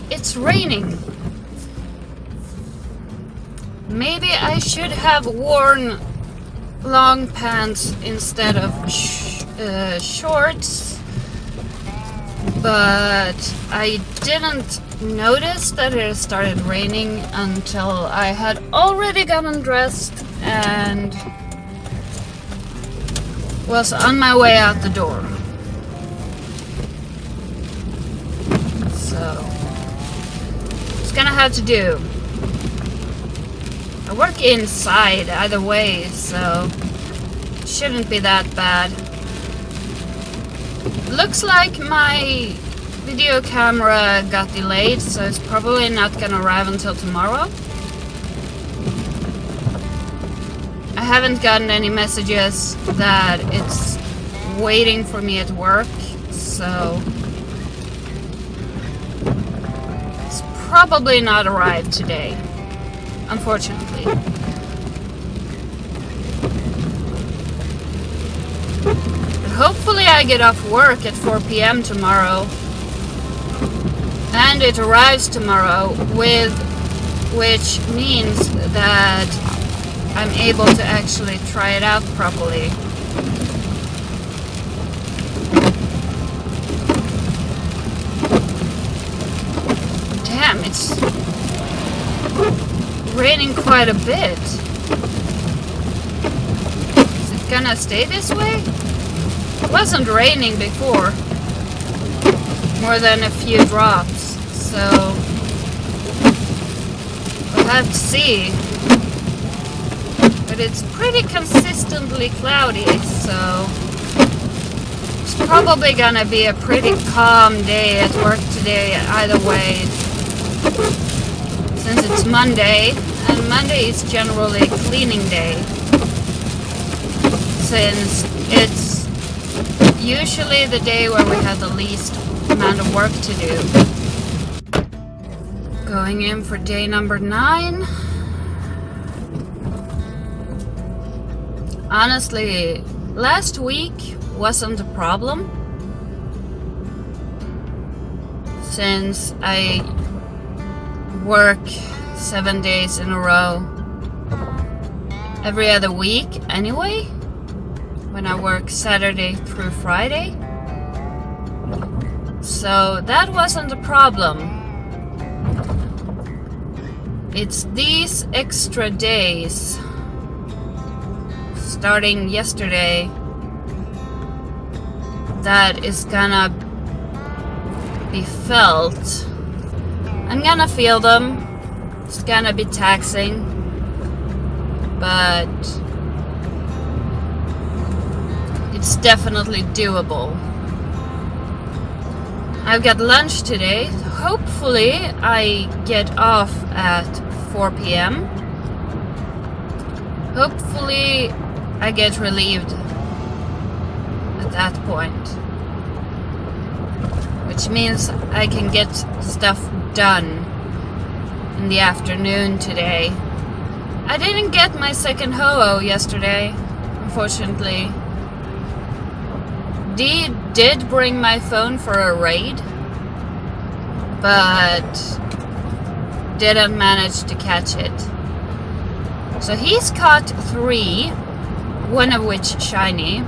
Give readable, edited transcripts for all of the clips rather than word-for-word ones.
it's raining. Maybe I should have worn long pants instead of shorts, but I didn't notice that it started raining until I had already gotten dressed and was on my way out the door. So it's gonna have to do. I work inside either way, so it shouldn't be that bad. Looks like my video camera got delayed, so it's probably not gonna arrive until tomorrow. I haven't gotten any messages that it's waiting for me at work, so it's probably not arrived today, unfortunately. But hopefully I get off work at 4 p.m. tomorrow and it arrives tomorrow, which means that I'm able to actually try it out properly. Damn, it's raining quite a bit. Is it gonna stay this way? It wasn't raining before. More than a few drops, so we'll have to see. But it's pretty consistently cloudy, so it's probably gonna be a pretty calm day at work today either way. Since it's Monday, and Monday is generally cleaning day. Since it's usually the day where we have the least amount of work to do. Going in for day number 9. Honestly, last week wasn't a problem, since I work 7 days in a row every other week anyway, when I work Saturday through Friday. So that wasn't a problem. It's these extra days, starting yesterday, that is gonna be felt. I'm gonna feel them. It's gonna be taxing, but it's definitely doable. I've got lunch today. Hopefully I get off at 4 p.m. Hopefully I get relieved at that point, which means I can get stuff done in the afternoon today. I didn't get my second Ho-Oh yesterday, unfortunately. Dee did bring my phone for a raid, but didn't manage to catch it. So he's caught 3, one of which shiny,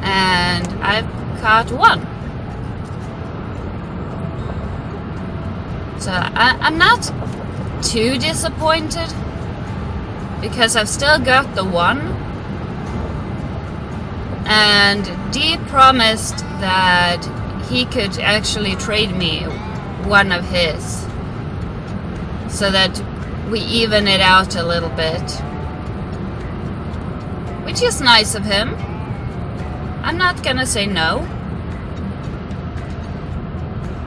and I've caught 1. So I'm not too disappointed, because I've still got the 1. And Dee promised that he could actually trade me one of his, so that we even it out a little bit, which is nice of him. I'm not gonna say no.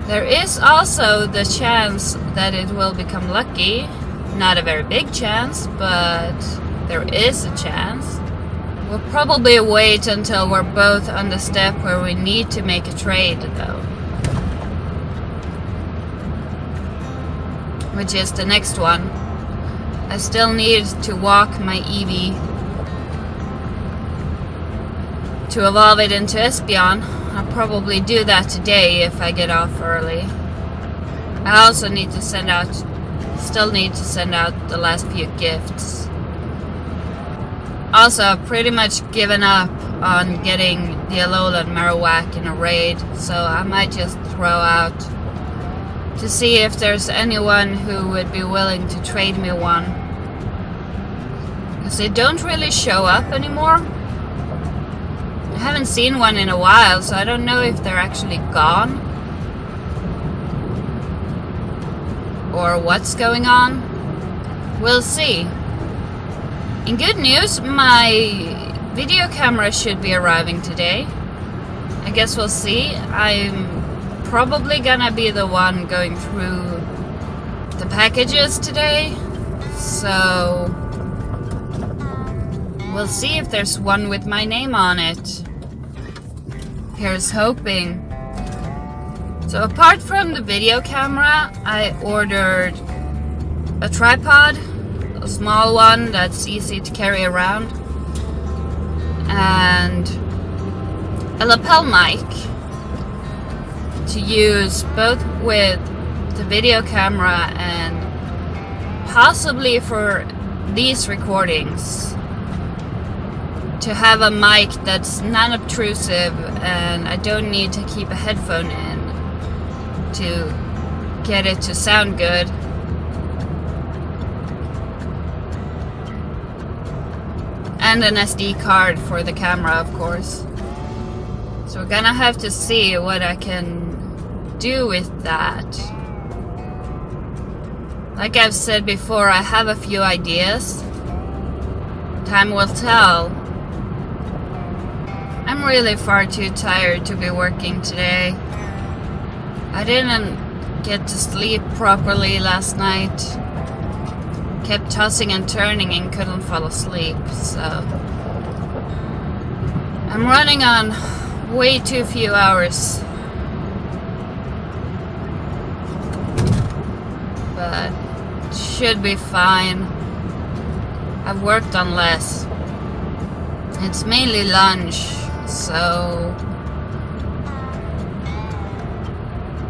There is also the chance that it will become lucky. Not a very big chance, but there is a chance. We'll probably wait until we're both on the step where we need to make a trade, though. Which is the next one. I still need to walk my Eevee to evolve it into Espeon. I'll probably do that today if I get off early. I also need to still need to send out the last few gifts. Also, I've pretty much given up on getting the Alolan Marowak in a raid, so I might just throw out to see if there's anyone who would be willing to trade me one. Because they don't really show up anymore. I haven't seen one in a while, so I don't know if they're actually gone or what's going on. We'll see. In good news, my video camera should be arriving today. I guess we'll see. I'm probably gonna be the one going through the packages today, so we'll see if there's one with my name on it. Here's hoping. So apart from the video camera, I ordered a tripod, a small one that's easy to carry around, and a lapel mic to use both with the video camera and possibly for these recordings, to have a mic that's non-obtrusive and I don't need to keep a headphone in to get it to sound good. And an SD card for the camera, of course. So we're gonna have to see what I can do with that. Like I've said before, I have a few ideas. Time will tell. I'm really far too tired to be working today. I didn't get to sleep properly last night. Kept tossing and turning and couldn't fall asleep, so I'm running on way too few hours. But should be fine. I've worked on less. It's mainly lunch, so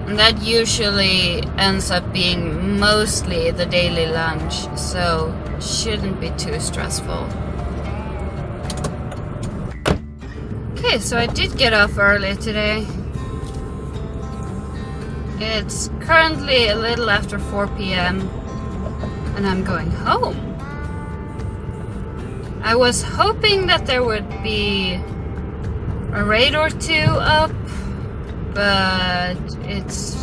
that usually ends up being mostly the daily lunch, so shouldn't be too stressful. Okay, so I did get off early today. It's currently a little after 4 p.m. and I'm going home. I was hoping that there would be a raid or two up, but it's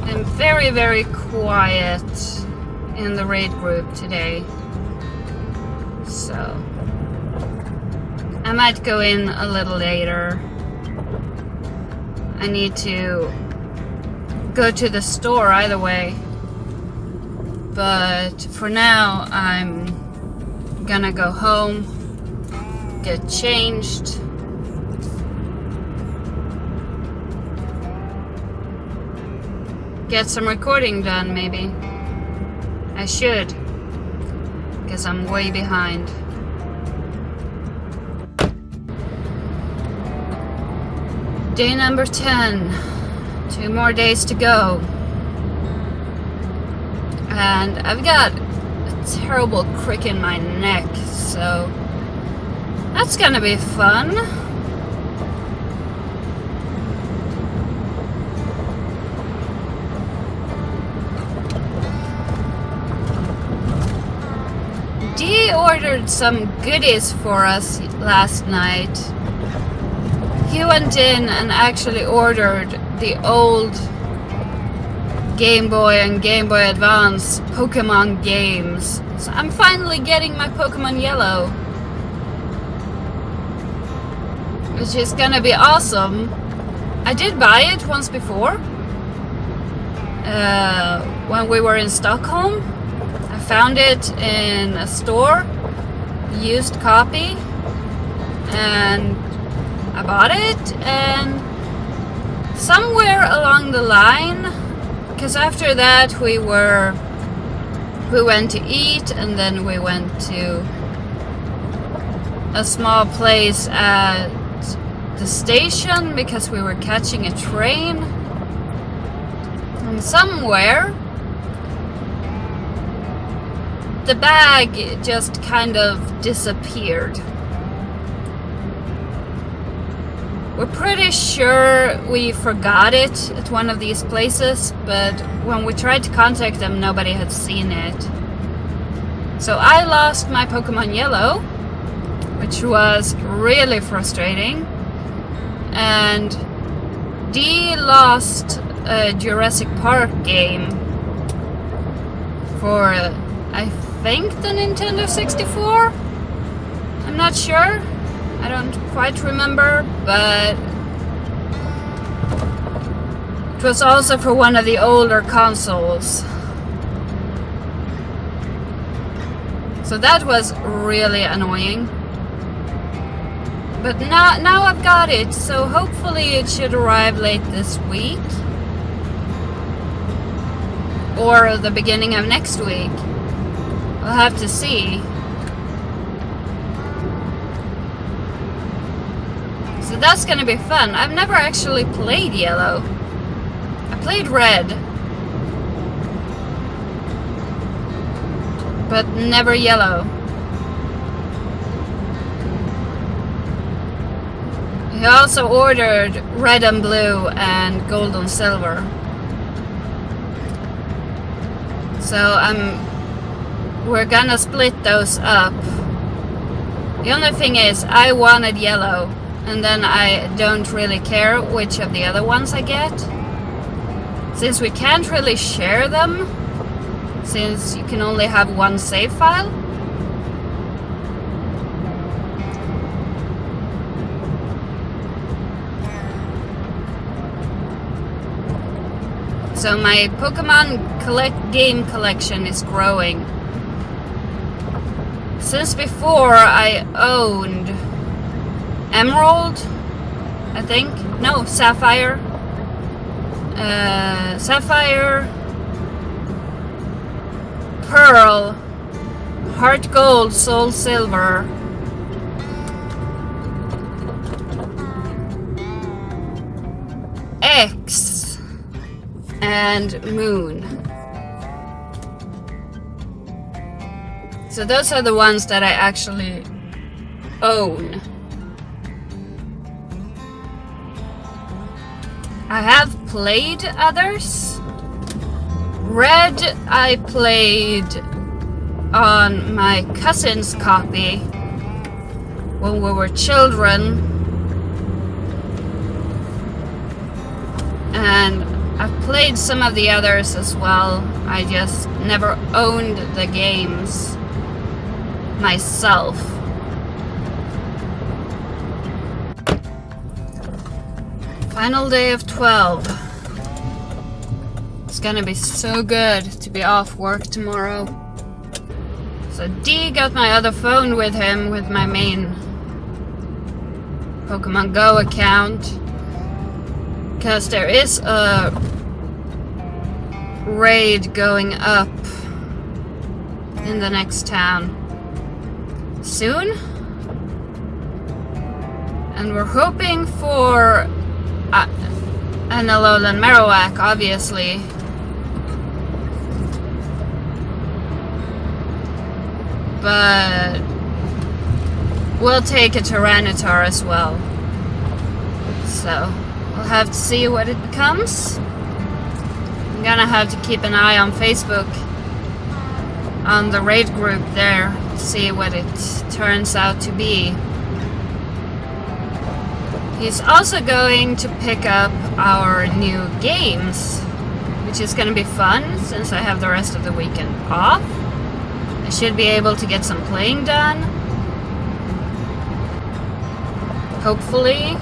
been very, very quiet in the raid group today. So I might go in a little later. I need to go to the store either way. But for now, I'm gonna go home, get changed, get some recording done, maybe. I should, because I'm way behind. Day number 10. 2 more days to go. And I've got a terrible crick in my neck, so that's gonna be fun. Dee ordered some goodies for us last night. He went in and actually ordered the old Game Boy and Game Boy Advance Pokemon games. So I'm finally getting my Pokemon Yellow, which is gonna be awesome. I did buy it once before. When we were in Stockholm. I found it in a store, used copy, and I bought it, and somewhere along the line, because after that we went to eat, and then we went to a small place at the station because we were catching a train. And somewhere the bag just kind of disappeared. We're pretty sure we forgot it at one of these places, but when we tried to contact them, nobody had seen it. So I lost my Pokemon Yellow, which was really frustrating. And Dee lost a Jurassic Park game for, I think, the Nintendo 64? I'm not sure. I don't quite remember, but it was also for one of the older consoles. So that was really annoying. But now I've got it, so hopefully it should arrive late this week. Or the beginning of next week. We'll have to see. So that's gonna be fun. I've never actually played Yellow. I played Red. But never Yellow. He also ordered Red and Blue and Gold and Silver. So we're gonna split those up. The only thing is, I wanted Yellow, and then I don't really care which of the other ones I get. Since we can't really share them, since you can only have one save file. So my Pokemon game collection is growing. Since before I owned Emerald, I think. No, Sapphire. Sapphire, Pearl, Heart Gold, Soul Silver, X, and Moon. So those are the ones that I actually own. I have played others. Red I played on my cousin's copy when we were children. And I've played some of the others as well. I just never owned the games myself. Final day of 12. It's gonna be so good to be off work tomorrow. So Dee got my other phone with him with my main Pokemon Go account. Because there is a raid going up in the next town soon. And we're hoping for an Alolan Marowak, obviously. But we'll take a Tyranitar as well. So we'll have to see what it becomes. I'm gonna have to keep an eye on Facebook on the raid group there to see what it turns out to be. He's also going to pick up our new games, which is going to be fun since I have the rest of the weekend off. I should be able to get some playing done. Hopefully.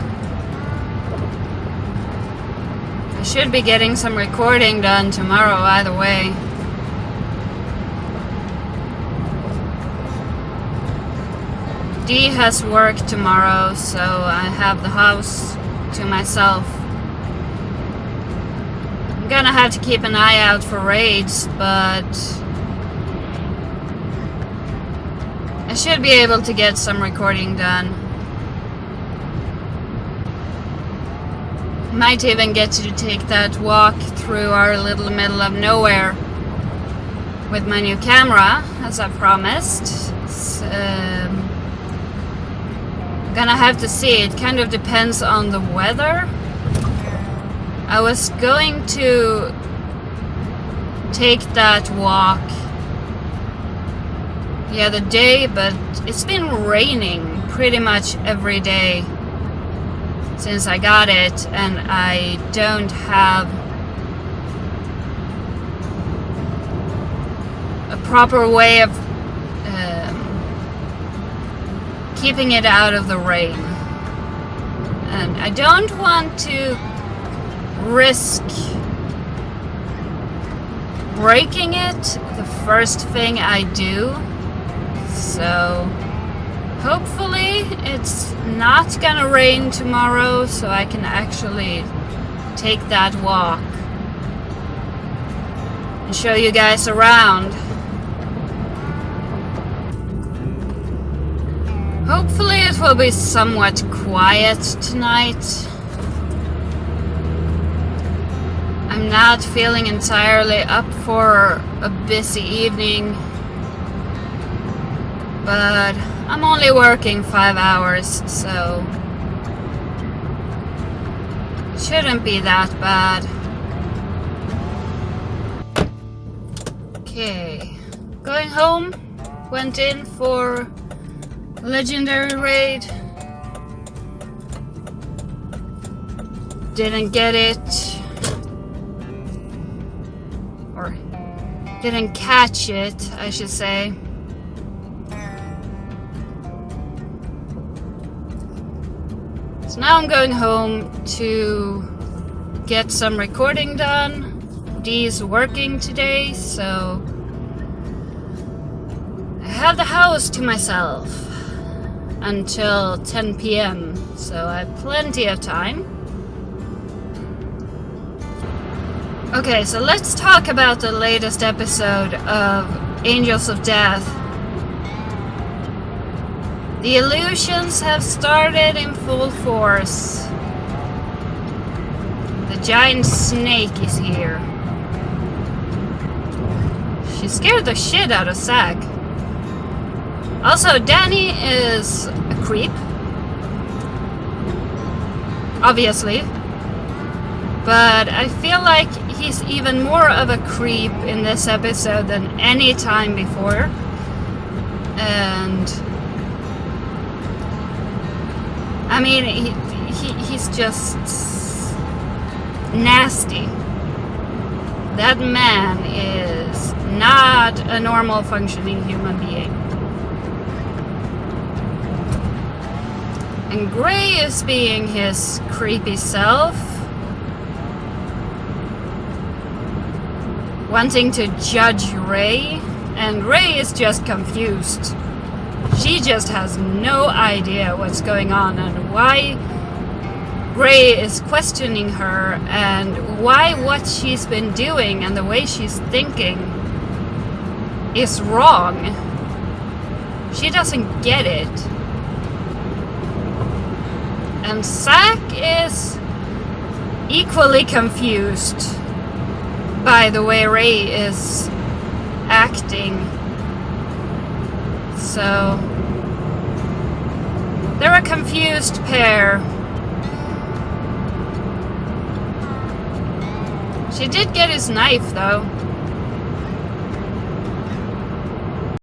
I should be getting some recording done tomorrow either way. Dee has work tomorrow, so I have the house to myself. I'm gonna have to keep an eye out for raids, but I should be able to get some recording done. Might even get to take that walk through our little middle of nowhere with my new camera, as I promised. Gonna have to see. It kind of depends on the weather. I was going to take that walk the other day, but it's been raining pretty much every day since I got it, and I don't have a proper way of keeping it out of the rain. And I don't want to risk breaking it the first thing I do. So hopefully it's not gonna rain tomorrow, so I can actually take that walk and show you guys around. Hopefully it will be somewhat quiet tonight. I'm not feeling entirely up for a busy evening, but I'm only working 5 hours, so shouldn't be that bad. Okay, going home. Went in for legendary raid. Didn't get it, or didn't catch it, I should say. So now I'm going home to get some recording done. Dee's working today, so I have the house to myself until 10 p.m. So I have plenty of time. Okay, so let's talk about the latest episode of Angels of Death. The illusions have started in full force. The giant snake is here. She scared the shit out of Zack. Also, Danny is a creep. Obviously. But I feel like he's even more of a creep in this episode than any time before. And I mean, he's just nasty. That man is not a normal functioning human being. And Gray is being his creepy self, wanting to judge Ray, and Ray is just confused. She just has no idea what's going on and why Gray is questioning her, and why what she's been doing and the way she's thinking is wrong. She doesn't get it. And Zack is equally confused by the way Ray is acting. So they're a confused pair. She did get his knife though.